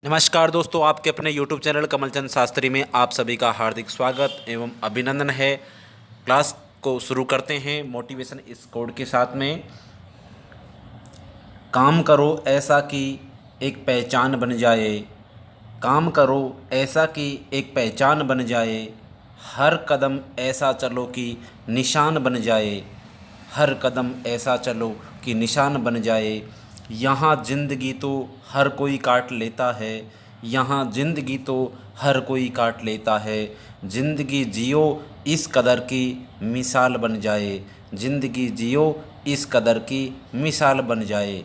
नमस्कार दोस्तों, आपके अपने YouTube चैनल कमलचंद शास्त्री में आप सभी का हार्दिक स्वागत एवं अभिनंदन है। क्लास को शुरू करते हैं मोटिवेशन इस कोड के साथ में। काम करो ऐसा कि एक पहचान बन जाए, काम करो ऐसा कि एक पहचान बन जाए, हर कदम ऐसा चलो कि निशान बन जाए, हर कदम ऐसा चलो कि निशान बन जाए। यहाँ ज़िंदगी तो हर कोई काट लेता है, यहाँ ज़िंदगी तो हर कोई काट लेता है। ज़िंदगी जियो इस कदर की मिसाल बन जाए, ज़िंदगी जियो इस कदर की मिसाल बन जाए।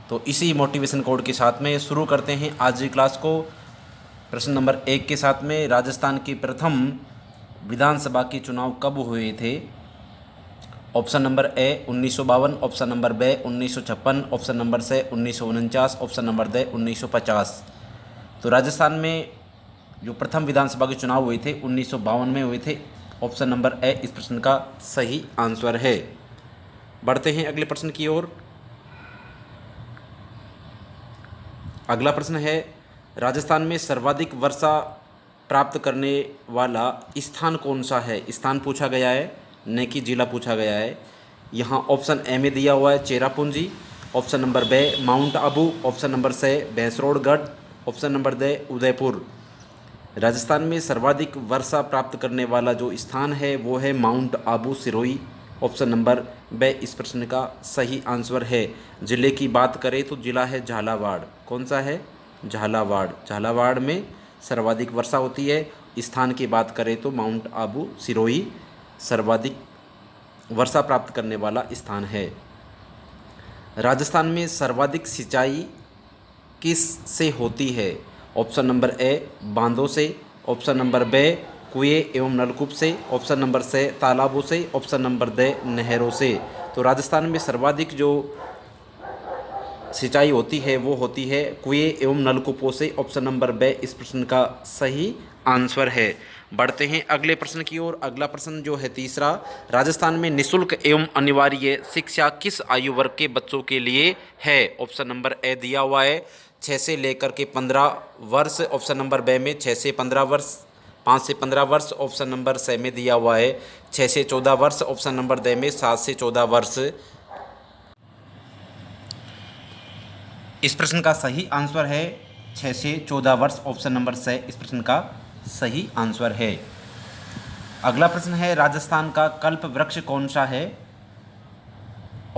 तो इसी मोटिवेशन कोड के साथ में शुरू करते हैं आज की क्लास को। प्रश्न नंबर 1 के साथ में, राजस्थान की प्रथम विधानसभा के चुनाव कब हुए थे? Option number A 1952, option number B 1956, option number C 1949, option number D 1950। तो राजस्थान में जो प्रथम विधानसभा के चुनाव हुए थे 1952 में हुए थे। ऑप्शन नंबर ए इस प्रश्न का सही आंसर है। बढ़ते हैं अगले प्रश्न की ओर। अगला प्रश्न है, राजस्थान में सर्वाधिक वर्षा प्राप्त करने वाला स्थान कौन सा है? स्थान पूछा गया है, न कि जिला पूछा गया है। यहाँ ऑप्शन ए में दिया हुआ है Cherrapunji, option number B Mount Abu, option number C Bhainsrorgarh, option number D Udaipur. Rajasthan में सर्वाधिक वर्षा प्राप्त करने वाला जो स्थान है वो है Mount Abu Sirohi. Option number B इस प्रश्न का सही आंसर है। ज़िले की बात करें तो ज़िला है झालावाड़। कौन सा है? झालावाड़। झालावाड़ में सर्वाधिक वर्षा होती है। स्थान की बात करें तो माउंट आबू सिरोही सर्वाधिक वर्षा प्राप्त करने वाला स्थान है। राजस्थान में सर्वाधिक सिंचाई किस से होती है? ऑप्शन नंबर ए बांधों से, ऑप्शन नंबर बी कुएं एवं नलकूप से, ऑप्शन नंबर सी तालाबों से, ऑप्शन नंबर डी नहरों से। तो राजस्थान में सर्वाधिक जो सिंचाई होती है वो होती है कुएं एवं नलकूपों से। ऑप्शन नंबर बी इस प्रश्न का सही आंसर है। बढ़ते हैं अगले प्रश्न की ओर। अगला प्रश्न जो है तीसरा, राजस्थान में निःशुल्क एवं अनिवार्य शिक्षा किस आयु वर्ग के बच्चों के लिए है? ऑप्शन नंबर ए दिया हुआ है 6 से लेकर के 15 वर्ष, ऑप्शन नंबर बी में 6 से 15 वर्ष, 5 से 15 वर्ष, ऑप्शन नंबर सी में दिया हुआ है 6 से 14 वर्ष, ऑप्शन नंबर डी में 7 से 14 वर्ष। इस प्रश्न का सही आंसर है 6 से 14 वर्ष, ऑप्शन नंबर सी इस प्रश्न का सही आंसर है। अगला प्रश्न है, राजस्थान का कल्प वृक्ष कौन सा है?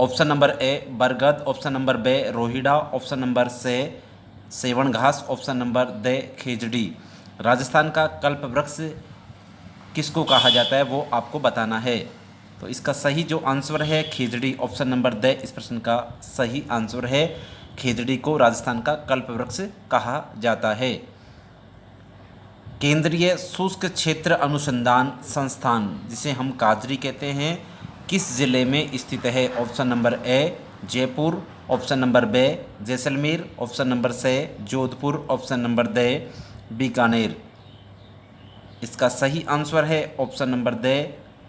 ऑप्शन नंबर ए बरगद, option number B Rohira, option number C seven घास, ऑप्शन नंबर डी खेजड़ी। राजस्थान का कल्प वृक्ष किसको कहा जाता है वो आपको बताना है। तो इसका सही जो आंसर है खेजड़ी, ऑप्शन नंबर डी इस प्रश्न का सही आंसर है। खेजड़ी को राजस्थान का कल्प वृक्ष कहा जाता है। केंद्रीय शुष्क क्षेत्र अनुसंधान संस्थान, जिसे हम काजरी कहते हैं, किस ज़िले में स्थित है? Option number A Jaipur, option number B Jaisalmer, option number C Jodhpur, option number D Bikaner. इसका सही आंसर है option number D,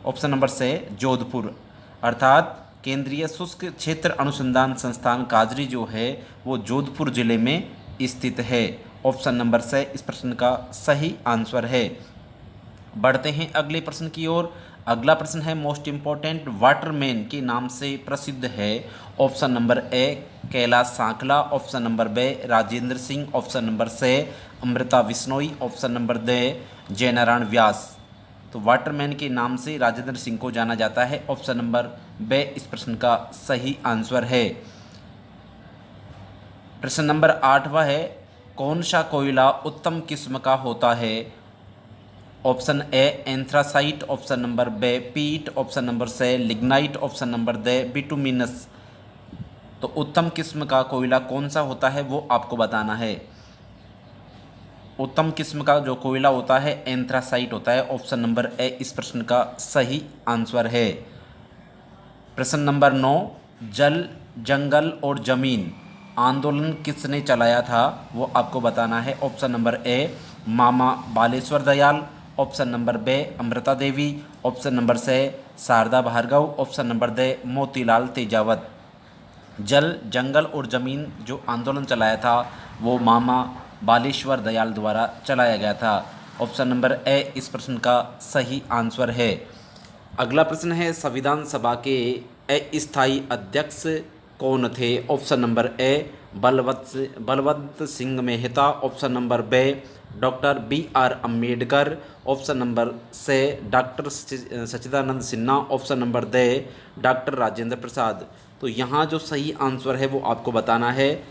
option number C Jodhpur. अर्थात केंद्रीय शुष्क क्षेत्र अनुसंधान संस्थान काजरी जो है वो जोधपुर ज़िले में स्थित है। ऑप्शन नंबर सी इस प्रश्न का सही आंसर है। बढ़ते हैं अगले प्रश्न की ओर। अगला प्रश्न है, मोस्ट इम्पॉर्टेंट वाटरमैन के नाम से प्रसिद्ध है? Option number A Kailash Sankhala, option number B Rajendra Singh, option number C Amrita Bishnoi, option number D Jainarayan Vyas. तो वाटरमैन के नाम से राजेंद्र सिंह को जाना जाता है। ऑप्शन नंबर बी इस प्रश्न का सही आंसर है। प्रश्न नंबर 8वां है, कौन सा कोयला उत्तम किस्म का होता है? Option A anthracite, option number B peat, option number C lignite, option number D bituminous. तो उत्तम किस्म का कोयला कौन सा होता है वो आपको बताना है। उत्तम किस्म का जो कोयला होता है एंथ्रासाइट होता है। ऑप्शन नंबर ए इस प्रश्न का सही आंसर है। प्रश्न नंबर 9, जल जंगल और जमीन आंदोलन किसने चलाया था वो आपको बताना है। Option number A Mama Baleshwar Dayal, option number B Amrita Devi, option number C Sharda Bhargava, option number D Motilal Tejawat. जल जंगल और ज़मीन जो आंदोलन चलाया था वो मामा बालेश्वर दयाल द्वारा चलाया गया था। ऑप्शन नंबर ए इस प्रश्न का सही आंसर है। अगला प्रश्न है संविधान सभा के अस्थायी अध्यक्ष कौन थे? Option number A Balwant Singh Mehta, option number B doctor BR Ambedkar, option number C doctor Sachchidanand Sinha, option number D doctor Rajendra Prasad. तो यहाँ जो सही आंसर है वो आपको बताना है।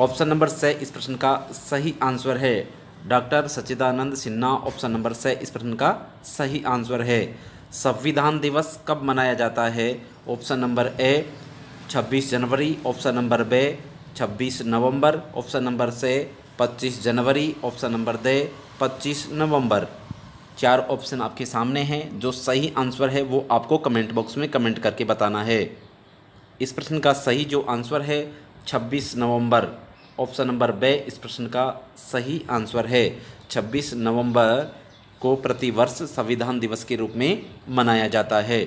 ऑप्शन नंबर सी इस प्रश्न का सही आंसर है, doctor Sachchidanand Sinha. Option number सी इस प्रश्न का सही आंसर है। संविधान दिवस कब मनाया जाता है? ऑप्शन नंबर ए 26 जनवरी, ऑप्शन नंबर बी 26 नवंबर, ऑप्शन नंबर सी 25 जनवरी, ऑप्शन नंबर डी 25 नवंबर। 4 ऑप्शन आपके सामने हैं। जो सही आंसर है वो आपको कमेंट बॉक्स में कमेंट करके बताना है। इस प्रश्न का सही जो आंसर है 26 नवंबर। ऑप्शन नंबर बी इस प्रश्न का सही आंसर है। 26 नवंबर को प्रतिवर्ष संविधान दिवस के रूप में मनाया जाता है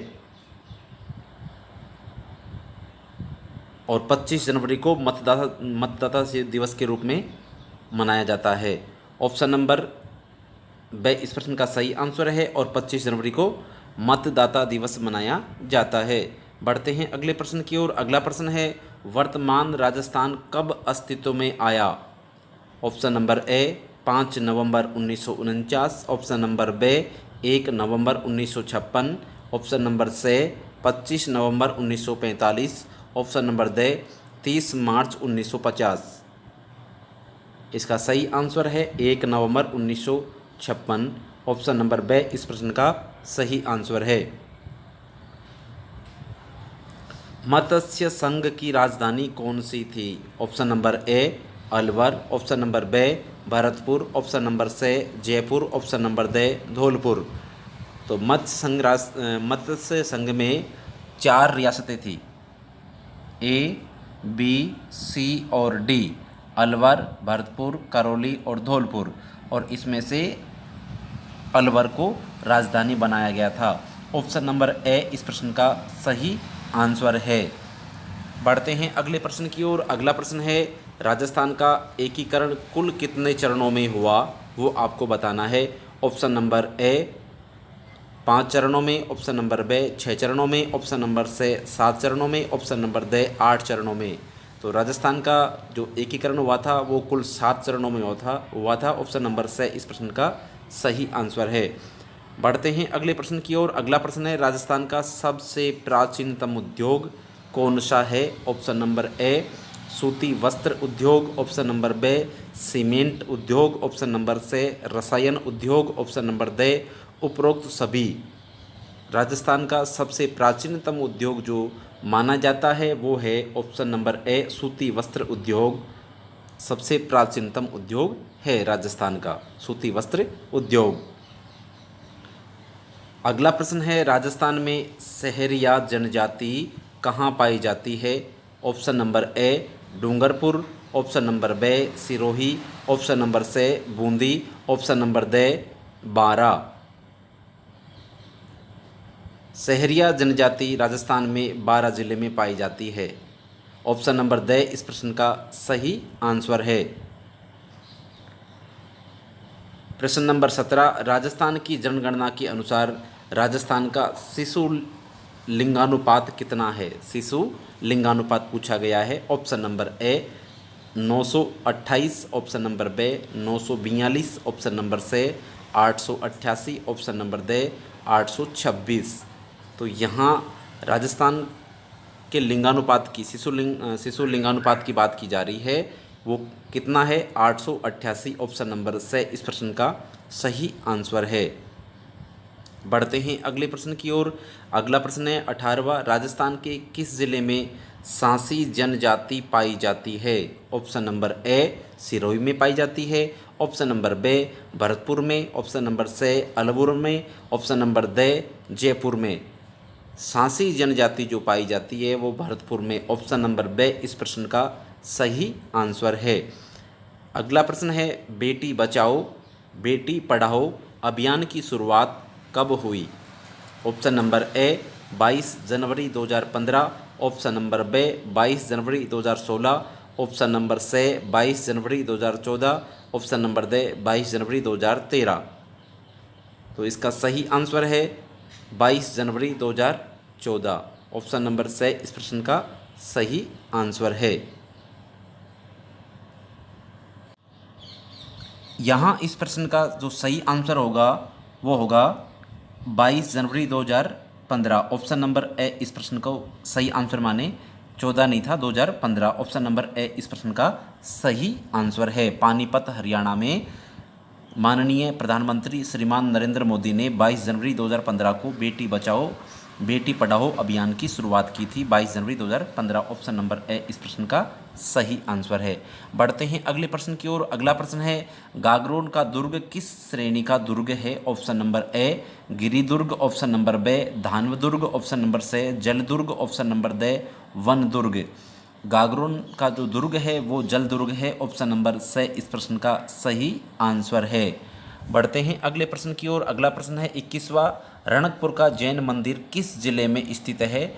और 25 जनवरी को मतदाता दिवस के रूप में मनाया जाता है। ऑप्शन नंबर बी इस प्रश्न का सही आंसर है और 25 जनवरी को मतदाता दिवस मनाया जाता है। बढ़ते हैं अगले प्रश्न की ओर। अगला प्रश्न है वर्तमान राजस्थान कब अस्तित्व में आया? ऑप्शन नंबर ए 5 नवंबर 1949, ऑप्शन नंबर बी 1 नवंबर 1956, ऑप्शन नंबर सी 25 नवंबर 1945, ऑप्शन नंबर डी 30 मार्च 1950। इसका सही आंसर है 1 नवंबर 1956। ऑप्शन नंबर बी इस प्रश्न का सही आंसर है। मत्स्य संघ की राजधानी कौन सी थी? Option number A Alwar, option number B Bharatpur, option number C Jaipur, option number D Dholpur. तो मत्स्य संघ में 4 रियासतें थी, ए बी सी और डी, अलवर, भरतपुर, करौली और धौलपुर। और इसमें से अलवर को राजधानी बनाया गया था। ऑप्शन नंबर ए इस प्रश्न का सही आंसर है। बढ़ते हैं अगले प्रश्न की ओर। अगला प्रश्न है राजस्थान का एकीकरण कुल कितने चरणों में हुआ? वो आपको बताना है। ऑप्शन नंबर ए 5 चरणों में, ऑप्शन नंबर बी 6 चरणों में, ऑप्शन नंबर सी 7 चरणों में, ऑप्शन नंबर डी 8 चरणों में। तो राजस्थान का जो एकीकरण हुआ था वो कुल 7 चरणों में हुआ था। ऑप्शन नंबर सी इस प्रश्न का सही आंसर है। बढ़ते हैं अगले प्रश्न की ओर। अगला प्रश्न है राजस्थान का सबसे प्राचीनतम उद्योग कौन सा है? ऑप्शन नंबर ए सूती वस्त्र उद्योग, ऑप्शन नंबर बी सीमेंट उद्योग, ऑप्शन नंबर सी रसायन उद्योग, ऑप्शन नंबर डी उपरोक्त सभी। राजस्थान का सबसे प्राचीनतम उद्योग जो माना जाता है वो है ऑप्शन नंबर ए सूती वस्त्र उद्योग। सबसे प्राचीनतम उद्योग है राजस्थान का सूती वस्त्र उद्योग। अगला प्रश्न है राजस्थान में सहरिया जनजाति कहाँ पाई जाती है? Option number A Dungarpur, option number B Sirohi, option number C Bundi, option number D Bara. Sahariya जनजाति राजस्थान में 12 जिले में पाई जाती है। ऑप्शन नंबर डी इस प्रश्न का सही आंसर है। प्रश्न नंबर 17 राजस्थान की जनगणना के अनुसार राजस्थान का शिशु लिंगानुपात कितना है? शिशु लिंगानुपात पूछा गया है। Option number A 928, option number B 942, option number C 888, option number D 826। तो यहाँ राजस्थान के लिंगानुपात की शिशु लिंगानुपात की बात की जा रही है, वो कितना है? 888। ऑप्शन नंबर से इस प्रश्न का सही आंसर है। बढ़ते हैं अगले प्रश्न की ओर। अगला प्रश्न है 18वां राजस्थान के किस जिले में सांसी जनजाति पाई जाती है? ऑप्शन नंबर ए सिरोही में पाई जाती है, ऑप्शन नंबर बी भरतपुर में, ऑप्शन नंबर सी अलवर में, ऑप्शन नंबर डी जयपुर में। सांसी जनजाति जो पाई जाती है वो भरतपुर में। ऑप्शन नंबर बी इस प्रश्न का सही आंसर है। अगला प्रश्न है बेटी बचाओ बेटी पढ़ाओ अभियान की शुरुआत कब हुई? ऑप्शन नंबर ए 22 जनवरी 2015, ऑप्शन नंबर बी 22 जनवरी 2016, ऑप्शन नंबर से 22 जनवरी 2014, ऑप्शन नंबर दे 22 जनवरी 2013। तो इसका सही आंसर है 22 जनवरी 2014। ऑप्शन नंबर से इस प्रश्न का सही आंसर है। यहाँ इस प्रश्न का जो सही आंसर होगा वो होगा 22 जनवरी 2015। ऑप्शन नंबर ए इस प्रश्न को सही आंसर माने, 14 नहीं था 2015। ऑप्शन नंबर ए इस प्रश्न का सही आंसर है। पानीपत हरियाणा में माननीय प्रधानमंत्री श्रीमान नरेंद्र मोदी ने 22 जनवरी 2015 को बेटी बचाओ बेटी पढ़ाओ अभियान की शुरुआत की थी। 22 जनवरी 2015। ऑप्शन नंबर ए इस प्रश्न का सही आंसर है। बढ़ते हैं अगले प्रश्न की ओर। अगला प्रश्न है, गागरोन का दुर्ग किस श्रेणी का दुर्ग है? ऑप्शन नंबर ए गिरिदुर्ग, ऑप्शन नंबर बे धानव दुर्ग, ऑप्शन नंबर से जल दुर्ग, ऑप्शन नंबर दे वन दुर्ग। गागरोन का जो दुर्ग है वो जल दुर्ग है। ऑप्शन नंबर से इस प्रश्न का सही आंसर है। बढ़ते हैं अगले प्रश्न की ओर। अगला प्रश्न है 21वां, रणकपुर का जैन मंदिर किस जिले में स्थित है?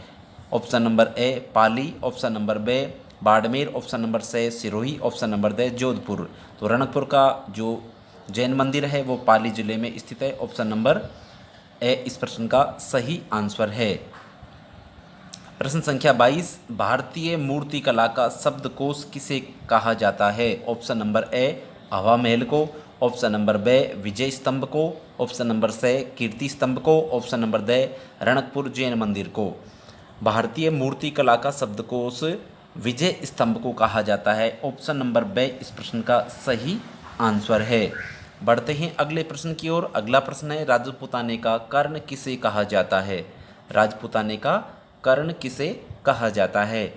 Option number A Pali, option number B Barmer, option number C Sirohi, option number D Jodhpur. तो रणकपुर का जो जैन मंदिर है वो पाली जिले में स्थित है। ऑप्शन नंबर ए इस प्रश्न का सही आंसर है। प्रश्न संख्या 22, भारतीय मूर्ति कला का शब्दकोश किसे कहा जाता है? ऑप्शन नंबर ए हवा महल को, ऑप्शन नंबर बे विजय स्तंभ को, ऑप्शन नंबर से कीर्ति स्तंभ को, ऑप्शन नंबर दे रणकपुर जैन मंदिर को। भारतीय मूर्ति कला का शब्दकोश विजय स्तंभ को कहा जाता है। ऑप्शन नंबर बे इस प्रश्न का सही आंसर है। बढ़ते हैं अगले प्रश्न की ओर। अगला प्रश्न है, राजपूताने का कर्ण किसे कहा जाता है? राजपूताने का कर्ण किसे कहा जाता है?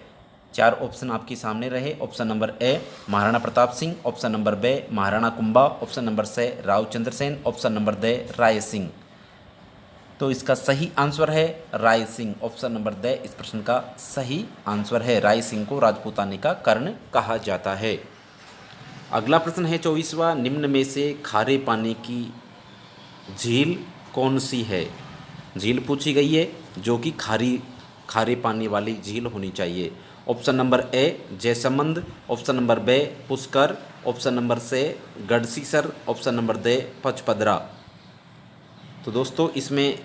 चार ऑप्शन आपके सामने रहे। Option number A Maharana Pratap Singh, option number B Maharana Kumbha, option number C Rao Chandrasen, option number D Rai Singh. तो इसका सही आंसर है Rai Singh. Option number D इस प्रश्न का सही आंसर है। राय सिंह को राजपूताने का कर्ण कहा जाता है। अगला प्रश्न है 24वां, निम्न में से खारे पानी की झील कौन सी है? झील पूछी गई है जो कि खारे पानी वाली झील होनी चाहिए। Option number A Jaisamand, option number B Pushkar, option number C Gadisar, option number D Pachpadra. तो दोस्तों इसमें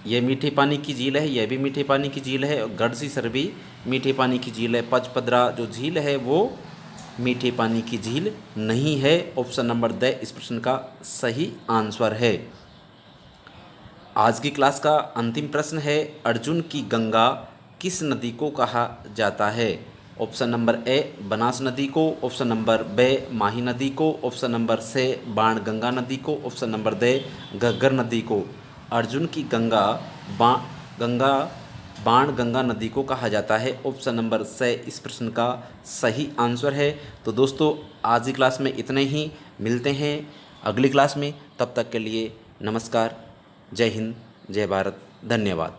यह मीठे पानी की झील है, यह भी मीठे पानी की झील है, और गढ़सीसर भी मीठे पानी की झील है। पचपदरा जो झील है वो मीठे पानी की झील नहीं है। ऑप्शन नंबर दे इस प्रश्न का सही आंसर है। आज की क्लास का अंतिम प्रश्न है, अर्जुन की गंगा किस नदी को कहा जाता है? ऑप्शन नंबर ए बनास नदी को, ऑप्शन नंबर बे माही नदी को, ऑप्शन नंबर से बाण गंगा नदी को, ऑप्शन नंबर दे घग्गर नदी को। अर्जुन की गंगा बाण गंगा नदी को कहा जाता है। ऑप्शन नंबर से इस प्रश्न का सही आंसर है। तो दोस्तों आज की क्लास में इतने ही, मिलते हैं अगली क्लास में। तब तक के लिए नमस्कार, जय हिंद, जय भारत, धन्यवाद।